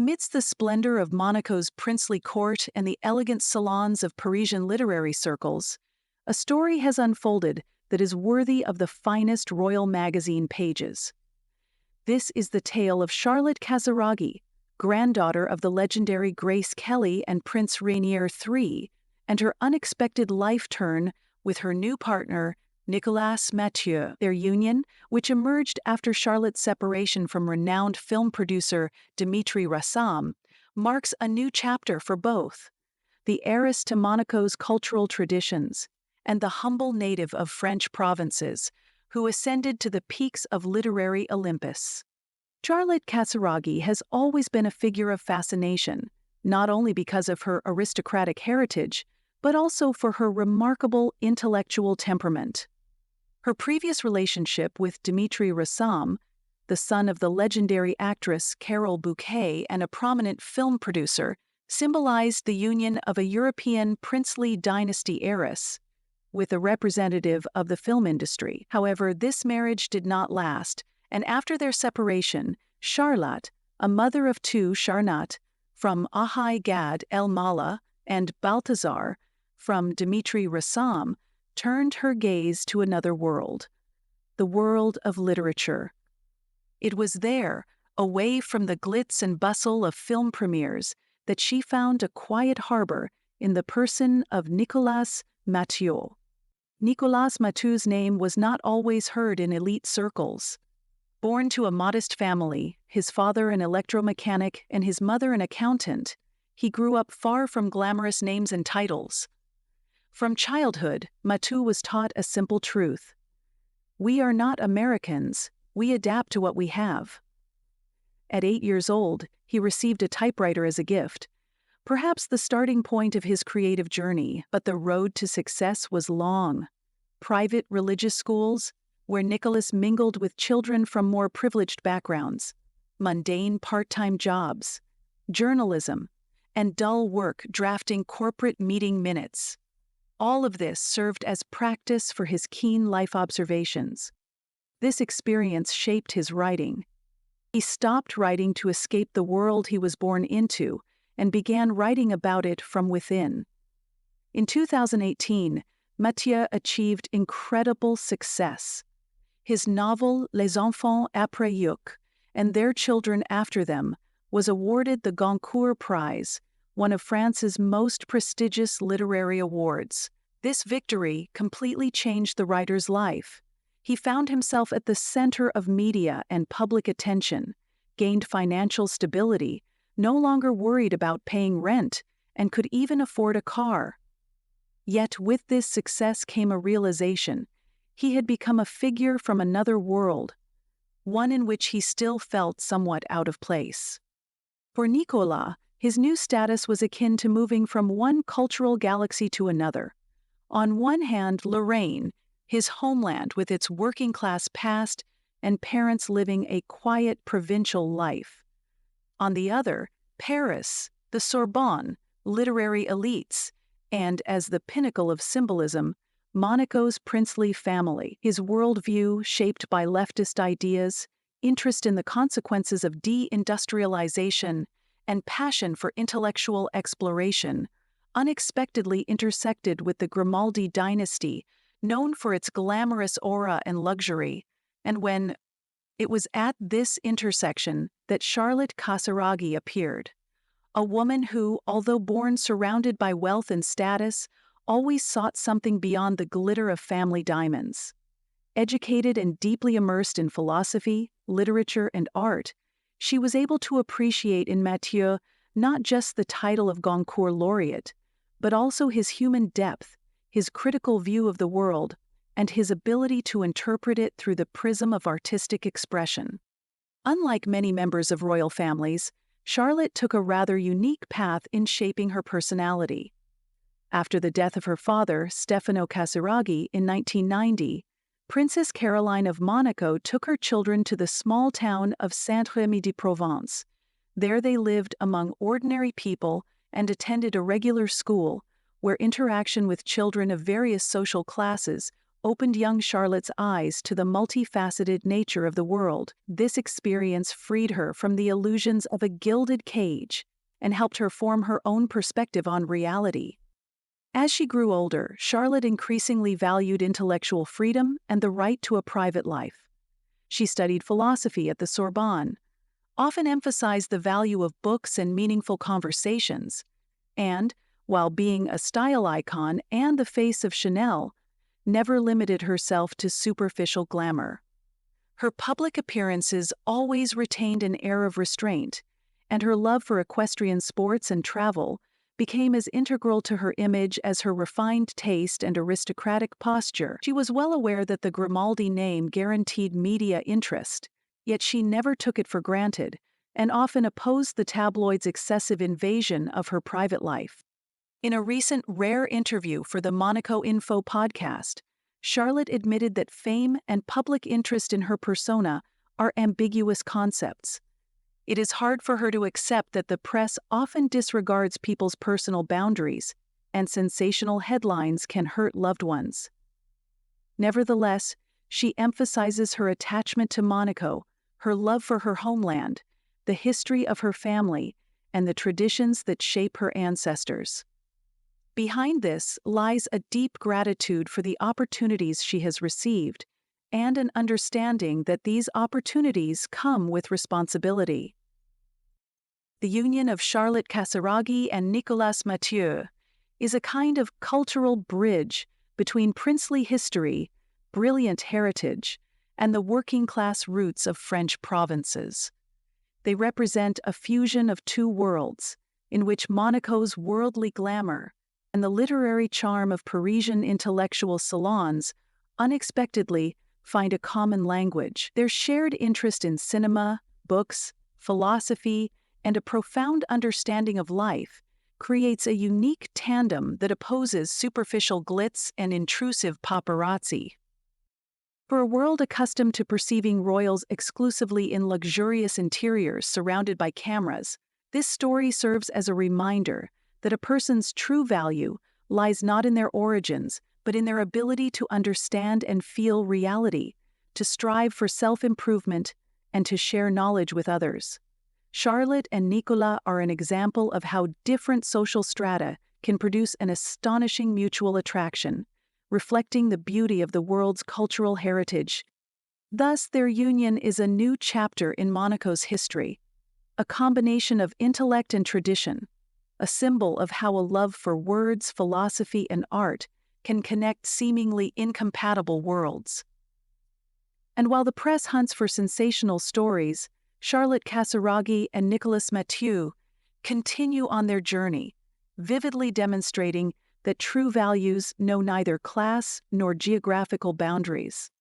Amidst the splendor of Monaco's princely court and the elegant salons of Parisian literary circles, a story has unfolded that is worthy of the finest royal magazine pages. This is the tale of Charlotte Casiraghi, granddaughter of the legendary Grace Kelly and Prince Rainier III, and her unexpected life turn with her new partner, Nicolas Mathieu. Their union, which emerged after Charlotte's separation from renowned film producer Dimitri Rassam, marks a new chapter for both. The heiress to Monaco's cultural traditions, and the humble native of French provinces, who ascended to the peaks of literary Olympus. Charlotte Casiraghi has always been a figure of fascination, not only because of her aristocratic heritage, but also for her remarkable intellectual temperament. Her previous relationship with Dimitri Rassam, the son of the legendary actress Carole Bouquet and a prominent film producer, symbolized the union of a European princely dynasty heiress with a representative of the film industry. However, this marriage did not last, and after their separation, Charlotte, a mother of two Charnat, from Ahai Gad El Mala, and Balthazar, from Dimitri Rassam, turned her gaze to another world, the world of literature. It was there, away from the glitz and bustle of film premieres, that she found a quiet harbor in the person of Nicolas Mathieu. Nicolas Mathieu's name was not always heard in elite circles. Born to a modest family, his father an electromechanic and his mother an accountant, he grew up far from glamorous names and titles. From childhood, Mathieu was taught a simple truth. We are not Americans, we adapt to what we have. At 8 years old, he received a typewriter as a gift, perhaps the starting point of his creative journey, but the road to success was long. Private religious schools, where Nicolas mingled with children from more privileged backgrounds, mundane part-time jobs, journalism, and dull work drafting corporate meeting minutes. All of this served as practice for his keen life observations. This experience shaped his writing. He stopped writing to escape the world he was born into and began writing about it from within. In 2018, Mathieu achieved incredible success. His novel Les Enfants après Youk, and Their Children After Them, was awarded the Goncourt Prize, one of France's most prestigious literary awards. This victory completely changed the writer's life. He found himself at the center of media and public attention, gained financial stability, no longer worried about paying rent, and could even afford a car. Yet with this success came a realization. He had become a figure from another world, one in which he still felt somewhat out of place. For Nicolas, his new status was akin to moving from one cultural galaxy to another. On one hand, Lorraine, his homeland with its working-class past and parents living a quiet provincial life. On the other, Paris, the Sorbonne, literary elites, and, as the pinnacle of symbolism, Monaco's princely family. His worldview, shaped by leftist ideas, interest in the consequences of deindustrialization, and passion for intellectual exploration, unexpectedly intersected with the Grimaldi dynasty, known for its glamorous aura and luxury. And when it was at this intersection that Charlotte Casiraghi appeared, a woman who, although born surrounded by wealth and status, always sought something beyond the glitter of family diamonds. Educated and deeply immersed in philosophy, literature, and art, she was able to appreciate in Mathieu not just the title of Goncourt laureate, but also his human depth, his critical view of the world, and his ability to interpret it through the prism of artistic expression. Unlike many members of royal families, Charlotte took a rather unique path in shaping her personality. After the death of her father, Stefano Casiraghi, in 1990, Princess Caroline of Monaco took her children to the small town of Saint-Rémy-de-Provence. There they lived among ordinary people and attended a regular school, where interaction with children of various social classes opened young Charlotte's eyes to the multifaceted nature of the world. This experience freed her from the illusions of a gilded cage and helped her form her own perspective on reality. As she grew older, Charlotte increasingly valued intellectual freedom and the right to a private life. She studied philosophy at the Sorbonne, often emphasized the value of books and meaningful conversations, and, while being a style icon and the face of Chanel, never limited herself to superficial glamour. Her public appearances always retained an air of restraint, and her love for equestrian sports and travel became as integral to her image as her refined taste and aristocratic posture. She was well aware that the Grimaldi name guaranteed media interest, yet she never took it for granted, and often opposed the tabloids' excessive invasion of her private life. In a recent rare interview for the Monaco Info podcast, Charlotte admitted that fame and public interest in her persona are ambiguous concepts. It is hard for her to accept that the press often disregards people's personal boundaries, and sensational headlines can hurt loved ones. Nevertheless, she emphasizes her attachment to Monaco, her love for her homeland, the history of her family, and the traditions that shape her ancestors. Behind this lies a deep gratitude for the opportunities she has received, and an understanding that these opportunities come with responsibility. The union of Charlotte Casiraghi and Nicolas Mathieu is a kind of cultural bridge between princely history, brilliant heritage, and the working-class roots of French provinces. They represent a fusion of two worlds, in which Monaco's worldly glamour and the literary charm of Parisian intellectual salons unexpectedly find a common language. Their shared interest in cinema, books, philosophy, and a profound understanding of life creates a unique tandem that opposes superficial glitz and intrusive paparazzi. For a world accustomed to perceiving royals exclusively in luxurious interiors surrounded by cameras, this story serves as a reminder that a person's true value lies not in their origins, but in their ability to understand and feel reality, to strive for self-improvement, and to share knowledge with others. Charlotte and Nicolas are an example of how different social strata can produce an astonishing mutual attraction, reflecting the beauty of the world's cultural heritage. Thus, their union is a new chapter in Monaco's history, a combination of intellect and tradition, a symbol of how a love for words, philosophy, and art can connect seemingly incompatible worlds. And while the press hunts for sensational stories, Charlotte Casiraghi and Nicolas Mathieu continue on their journey, vividly demonstrating that true values know neither class nor geographical boundaries.